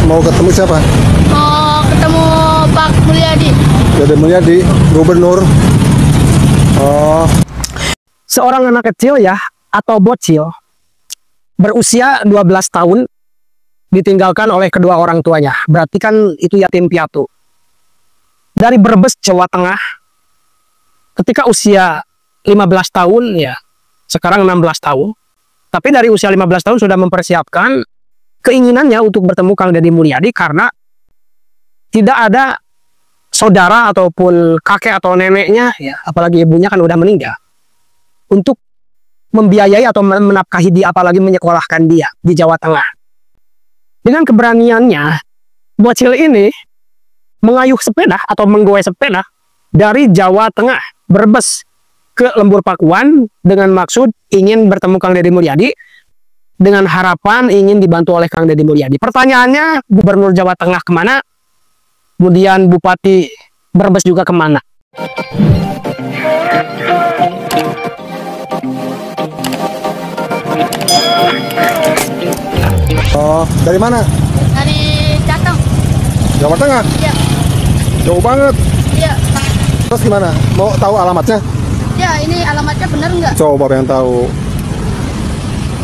Mau ketemu siapa? Mau ketemu Pak Mulyadi. Jadi Mulyadi, gubernur. Oh. Seorang anak kecil ya, atau bocil, berusia 12 tahun, ditinggalkan oleh kedua orang tuanya. Berarti kan itu yatim piatu. Dari Brebes, Jawa Tengah, ketika usia 15 tahun, ya, sekarang 16 tahun. Tapi dari usia 15 tahun sudah mempersiapkan keinginannya untuk bertemu Kang Deddy Mulyadi karena tidak ada saudara ataupun kakek atau neneknya, ya, apalagi ibunya kan udah meninggal, untuk membiayai atau menafkahi dia, apalagi menyekolahkan dia di Jawa Tengah. Dengan keberaniannya, bocil ini mengayuh sepeda atau menggoyah sepeda dari Jawa Tengah, Brebes, ke Lembur Pakuan dengan maksud ingin bertemu Kang Deddy Mulyadi dengan harapan ingin dibantu oleh Kang Deddy Mulyadi. Pertanyaannya, Gubernur Jawa Tengah kemana? Kemudian Bupati Brebes juga kemana? Oh, dari mana? Dari Jateng. Jawa Tengah? Iya. Jauh banget. Iya. Terus gimana? Mau tahu alamatnya? Ya, ini alamatnya benar nggak? Coba pengen tahu.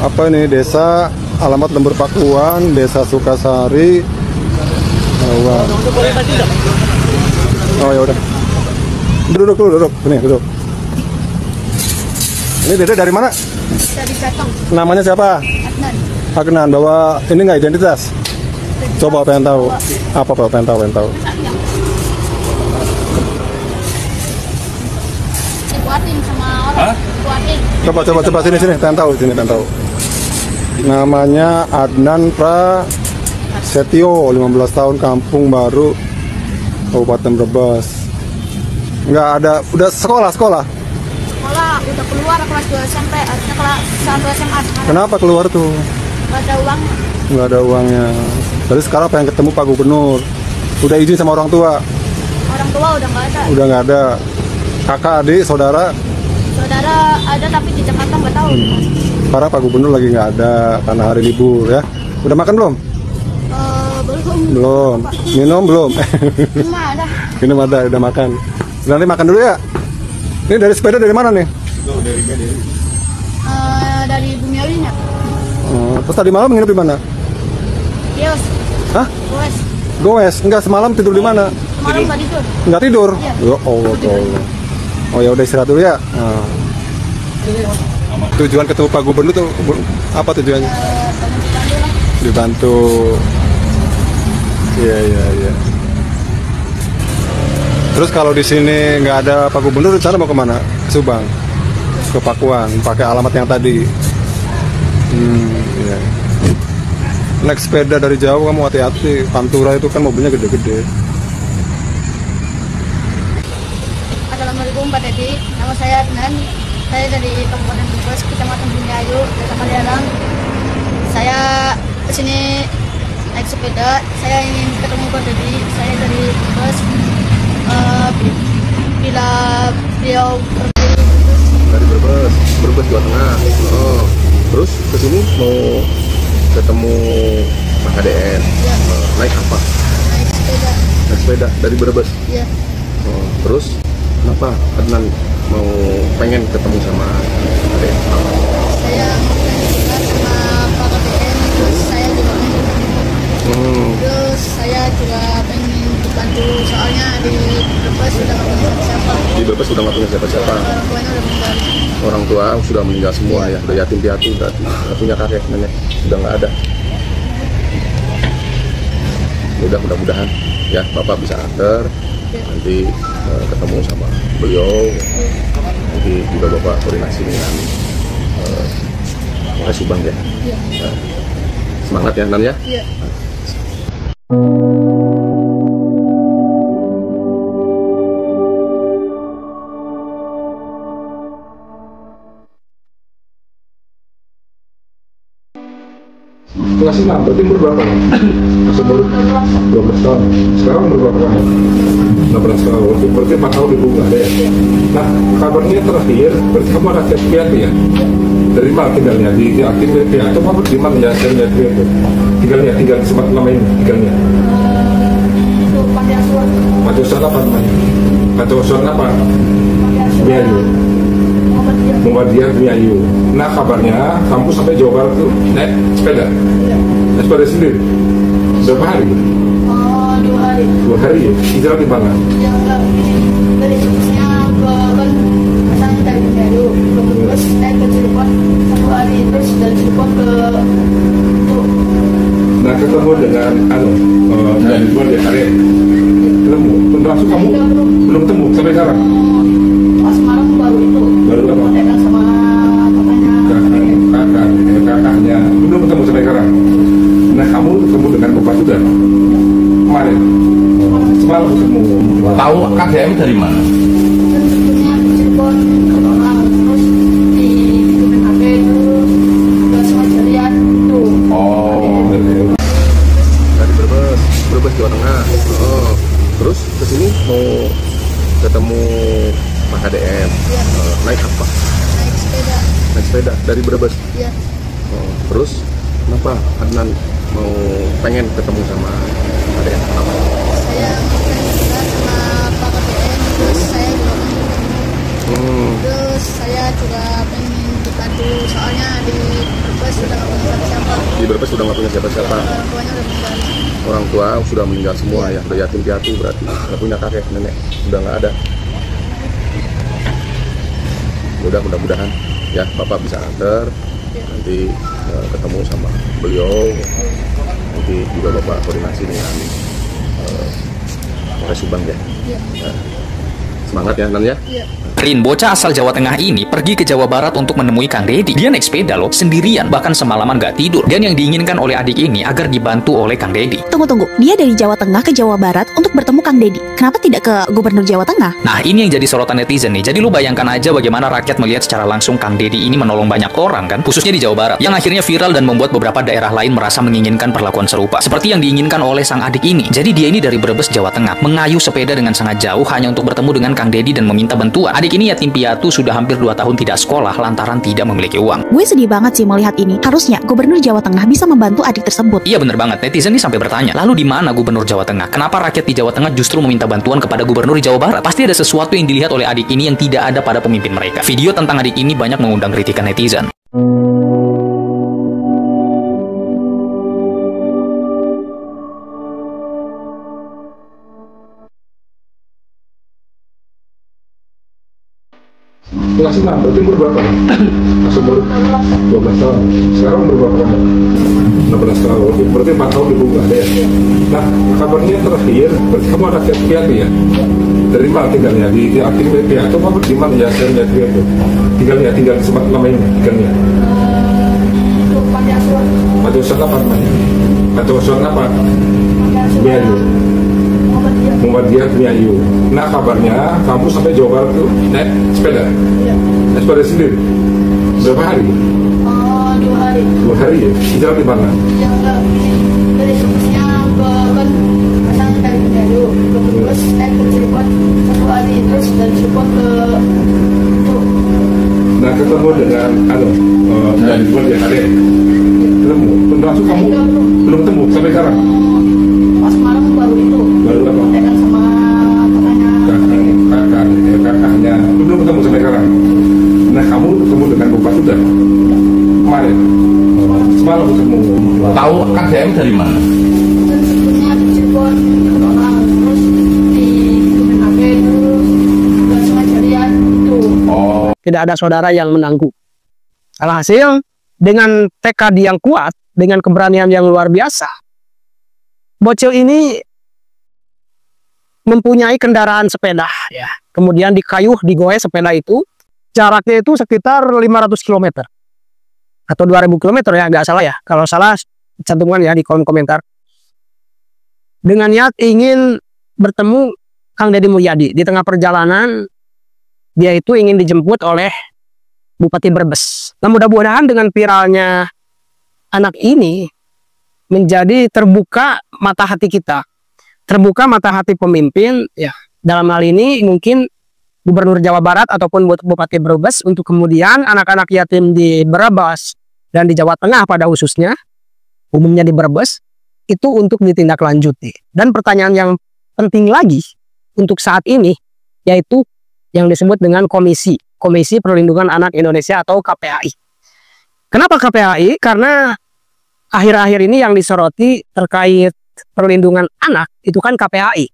Apa ini? Desa, alamat Lembur Pakuan, Desa Sukasari. Oh ya udah. Duduk dulu, duduk. Ini duduk. Ini Dede dari mana? Dari Jateng. Namanya siapa? Adnan. Agnan. Bawa ini nggak identitas? Coba pengen tahu. Apa Pak? Pengen tahu. Dibuatin sama orang. Dibuatin. Coba sini pengen tahu. Namanya Adnan Prasetyo, 15 tahun, Kampung Baru, Kabupaten Brebes. Nggak ada, udah sekolah. Sekolah udah keluar kelas 2 SMP, harusnya kelas 1 SMA. Kenapa keluar tuh? Nggak ada uang. Nggak ada uangnya. Jadi sekarang pengen ketemu Pak Gubernur. Udah izin sama orang tua? Orang tua udah nggak ada. Udah nggak ada. Kakak, adik, saudara? Saudara ada tapi di Jakarta nggak tahu. Sekarang Pak Gubernur lagi nggak ada karena hari libur ya. Udah makan belum? Belum. Belum. Minum belum? Cuma ada. Minum ada, udah makan. Nanti makan dulu ya. Ini dari sepeda dari mana nih? Dari Bumiawinya. Terus tadi malam nginep di mana? Kios. Hah? Goes. Goes? Enggak, semalam tidur di mana? Semalam nggak tidur. Enggak tidur? Iya. Ya Allah, tolong. Oh ya udah istirahat dulu ya. Nah. Tujuan ketemu Pak Gubernur tuh apa tujuannya? Dibantu. Iya. Terus kalau di sini nggak ada Pak Gubernur, rencana mau kemana? Ke Subang, ke Pakuan, pakai alamat yang tadi. Iya. Naik sepeda dari jauh kamu hati-hati. Pantura itu kan mobilnya gede-gede. Assalamualaikum Pak Deddy, nama saya Adnan. Saya dari Kabupaten Brebes, Kecamatan Bumiayu, Desa Kalialang. Saya kesini naik sepeda. Saya ingin ketemu Pak Deddy. Saya dari Brebes. Bila beliau Dari Brebes Jawa Tengah. Oh, terus kesini mau ketemu Pak KDN. Ya. Naik apa? naik sepeda. Naik sepeda dari Brebes. Ya. Oh, terus kenapa Adnan mau pengen ketemu sama KDN? Saya mau dengar sama Pak KPN, terus saya juga pengen ketemu. Terus saya juga pengen dibantu, soalnya di Brebes sudah nggak punya siapa. Di Brebes sudah nggak punya siapa-siapa. Orang tuanya udah meninggal. Orang tua sudah meninggal semua ya, udah yatim piatu, berarti nggak punya kakek nenek, sudah nggak ada. Udah mudah-mudahan ya Bapak bisa antar, nanti ketemu sama beliau, nanti juga Bapak koordinasi dengan Polres Subang ya. Semangat ya Nan ya. Iya. Ngasih apa berarti umur berapa? Masih umur 12 tahun. Sekarang umur berapa kamu? 16 tahun. Berarti 4 tahun ibu nggak ada ya? Nah, kabarnya terakhir, berarti kamu ada chat piatu ya? Dari mana tinggalnya? Di aktif piatu apa di mana ya? Chat piatu. Tinggal di tempat lama ini, tinggalnya. Itu Panti Asuhan. Panti Asuhan apa namanya? Panti Asuhan apa? Miayu. Muhammadiyah Miayu. Nah, kabarnya kamu sampai Jawa Barat tuh naik sepeda? Naik sepeda sendiri? Berapa hari? 2 hari. 2 hari ya? Hijrah di mana? Ya enggak, dari Jogja ke kan asalnya dari Meru, terus naik ke Cirebon 1 hari, terus dari Cirebon ke itu. Nah, ketemu dengan dari luar di Karet. Ketemu? Langsung kamu belum ketemu sampai sekarang? Pas malam baru itu. Baru apa? Datang sama kakaknya. Belum ketemu sampai sekarang? Nah, kamu ketemu dengan bapak juga? Kemarin? Semalam ketemu. Tahu KDM dari mana? tentunya di Cirebon ke orang, terus di Kemen HP terus ke Sungai Jalian itu. Oh, Dari Brebes Jawa Tengah. Oh, terus kesini mau ketemu Pak KDM. Iya. Naik apa? Naik sepeda. Naik sepeda dari Brebes. Iya. Oh, terus kenapa Adnan mau pengen ketemu sama KDM? Kenapa? Saya pengen juga sama Pak KPM, terus saya juga pengen ketemu. Terus saya juga pengen dibantu, soalnya di Brebes sudah nggak punya siapa-siapa. Di Brebes sudah nggak punya siapa-siapa. Orang tuanya udah meninggal. Orang tua sudah meninggal semua ya, udah yatim piatu berarti. Nggak punya kakek nenek, udah nggak ada. Mudah-mudahan ya Bapak bisa antar, nanti ketemu sama beliau, nanti juga Bapak koordinasi dengan Polres Subang ya. Iya. Semangat ya Nan ya. Iya. Rin, bocah asal Jawa Tengah ini pergi ke Jawa Barat untuk menemui Kang Deddy. Dia naik sepeda loh, sendirian, bahkan semalaman gak tidur. Dan yang diinginkan oleh adik ini agar dibantu oleh Kang Deddy. Tunggu, dia dari Jawa Tengah ke Jawa Barat untuk bertemu Kang Deddy. Kenapa tidak ke Gubernur Jawa Tengah? Nah, ini yang jadi sorotan netizen nih. Jadi lu bayangkan aja bagaimana rakyat melihat secara langsung Kang Deddy ini menolong banyak orang kan, khususnya di Jawa Barat. Yang akhirnya viral dan membuat beberapa daerah lain merasa menginginkan perlakuan serupa. Seperti yang diinginkan oleh sang adik ini. Jadi dia ini dari Brebes, Jawa Tengah, mengayuh sepeda dengan sangat jauh hanya untuk bertemu dengan Kang Deddy dan meminta bantuan. Adik ini yatim piatu sudah hampir 2 tahun tidak sekolah lantaran tidak memiliki uang. Gue sedih banget sih melihat ini. Harusnya Gubernur Jawa Tengah bisa membantu adik tersebut. Iya bener banget, netizen ini sampai bertanya, lalu di mana Gubernur Jawa Tengah? Kenapa rakyat di Jawa Tengah justru meminta bantuan kepada Gubernur di Jawa Barat? Pasti ada sesuatu yang dilihat oleh adik ini yang tidak ada pada pemimpin mereka. Video tentang adik ini banyak mengundang kritikan netizen. Masih berarti umur berapa? Masih umur 12 tahun. Sekarang umur berapa kamu? 16 tahun. Berarti 4 tahun ibu nggak ada ya? Nah, kabarnya terakhir, berarti kamu ada chat piatu ya? Dari mana tinggalnya? Di aktif piatu apa di mana ya chat piatu? Tinggal di tempat lama ini, tinggalnya. Itu Panti Asuhan. Panti Asuhan apa namanya? Panti Asuhan apa? Miayu. Muhammadiyah Miayu. Nah, kabarnya kamu sampai Jawa Barat tuh naik sepeda? Iya. Naik sepeda sendiri? Berapa hari? 2 hari. 2 hari ya? Hijrah di mana? Ya enggak, dari Jogja ke kan asalnya dari Meru, terus naik ke Cirebon 1 hari, terus dari Cirebon ke itu. Nah, ketemu dengan dari luar di Karet. Ketemu? Langsung kamu belum ketemu sampai sekarang? Pas malam baru itu. Baru apa? Datang sama kakaknya. Belum ketemu sampai sekarang? Nah, kamu ketemu dengan bapak juga? Kemarin? Semalam ketemu. Tahu KDM dari mana? tentunya di Cirebon ke orang, terus di Kemen HP terus ke Sungai Jalian itu. Oh, Tidak ada saudara yang menangguh. Alhasil, dengan tekad yang kuat, dengan keberanian yang luar biasa, bocil ini mempunyai kendaraan sepeda, ya. Kemudian dikayuh, digoes sepeda itu, jaraknya itu sekitar 500 km. Atau 2000 km ya, nggak salah ya. Kalau salah, cantumkan ya di kolom komentar. Dengan niat ingin bertemu Kang Deddy Mulyadi. Di tengah perjalanan, dia itu ingin dijemput oleh Bupati Brebes. Nah, mudah-mudahan dengan viralnya anak ini, menjadi terbuka mata hati kita, terbuka mata hati pemimpin ya. Dalam hal ini mungkin Gubernur Jawa Barat ataupun Bupati Brebes untuk kemudian anak-anak yatim di Brebes dan di Jawa Tengah pada khususnya, umumnya di Brebes, itu untuk ditindaklanjuti. Dan pertanyaan yang penting lagi untuk saat ini yaitu yang disebut dengan Komisi Perlindungan Anak Indonesia atau KPAI. Kenapa KPAI? Karena akhir-akhir ini yang disoroti terkait perlindungan anak itu kan KPAI.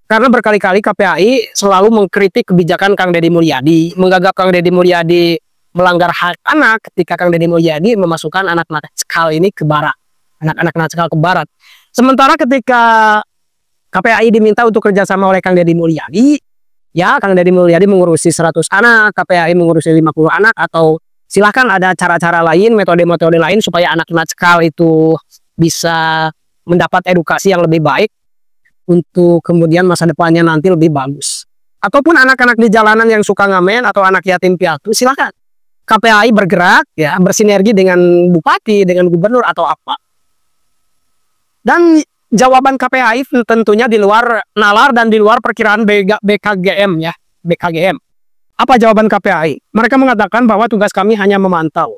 Karena berkali-kali KPAI selalu mengkritik kebijakan Kang Deddy Mulyadi, menganggap Kang Deddy Mulyadi melanggar hak anak ketika Kang Deddy Mulyadi memasukkan anak nakal ini ke barat, anak-anak nakal ke barat. Sementara ketika KPAI diminta untuk kerjasama oleh Kang Deddy Mulyadi, ya Kang Deddy Mulyadi mengurusi 100 anak, KPAI mengurusi 50 anak, atau silahkan ada cara-cara lain, metode-metode lain supaya anak nakal itu bisa mendapat edukasi yang lebih baik untuk kemudian masa depannya nanti lebih bagus. Ataupun anak-anak di jalanan yang suka ngamen atau anak yatim piatu, silakan KPAI bergerak ya, bersinergi dengan bupati, dengan gubernur atau apa. Dan jawaban KPAI tentunya di luar nalar dan di luar perkiraan BKGM ya, BKGM. Apa jawaban KPAI? Mereka mengatakan bahwa tugas kami hanya memantau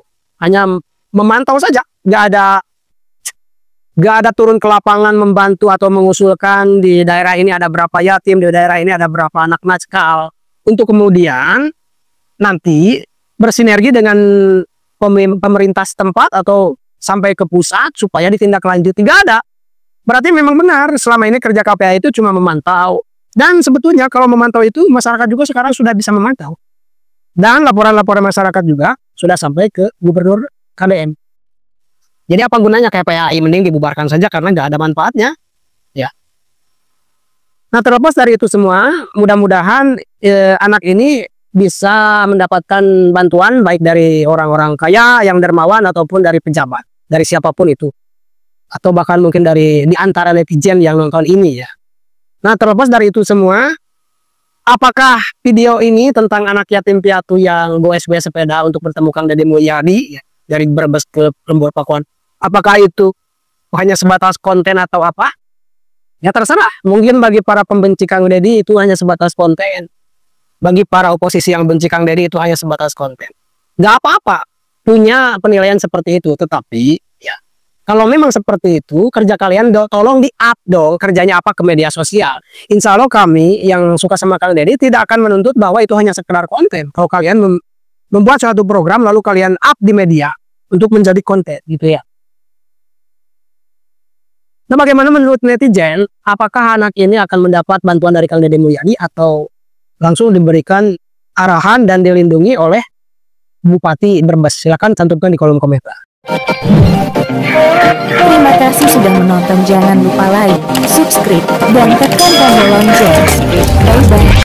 saja, nggak ada turun ke lapangan membantu atau mengusulkan di daerah ini ada berapa yatim, di daerah ini ada berapa anak nakal, untuk kemudian nanti bersinergi dengan pemerintah setempat atau sampai ke pusat supaya ditindaklanjuti. Nggak ada. Berarti memang benar selama ini kerja KPAI itu cuma memantau. Dan sebetulnya kalau memantau itu masyarakat juga sekarang sudah bisa memantau. Dan laporan-laporan masyarakat juga sudah sampai ke Gubernur KDM. Jadi apa gunanya KPAI? Mending dibubarkan saja karena nggak ada manfaatnya. Ya. Nah, terlepas dari itu semua, mudah-mudahan anak ini bisa mendapatkan bantuan baik dari orang-orang kaya yang dermawan ataupun dari pejabat, dari siapapun itu. Atau bahkan mungkin dari di antara netizen yang nonton ini ya. Nah, terlepas dari itu semua, apakah video ini tentang anak yatim piatu yang goes-goes sepeda untuk bertemu Kang Deddy Mulyadi ya, dari Brebes ke Lembur Pakuan, apakah itu hanya sebatas konten atau apa? Ya terserah. Mungkin bagi para pembenci Kang Deddy itu hanya sebatas konten. Bagi para oposisi yang benci Kang Deddy itu hanya sebatas konten. Nggak apa-apa punya penilaian seperti itu. Tetapi ya kalau memang seperti itu, kerja kalian tolong di-up dong kerjanya apa ke media sosial. Insya Allah kami yang suka sama Kang Deddy tidak akan menuntut bahwa itu hanya sekedar konten. Kalau kalian membuat suatu program lalu kalian up di media untuk menjadi konten gitu ya. Nah, bagaimana menurut netizen, apakah anak ini akan mendapat bantuan dari Kang Deddy Mulyadi atau langsung diberikan arahan dan dilindungi oleh Bupati Brebes? Silakan cantumkan di kolom komentar. Terima kasih sudah menonton. Jangan lupa like, subscribe, dan tekan tombol lonceng. Bye-bye.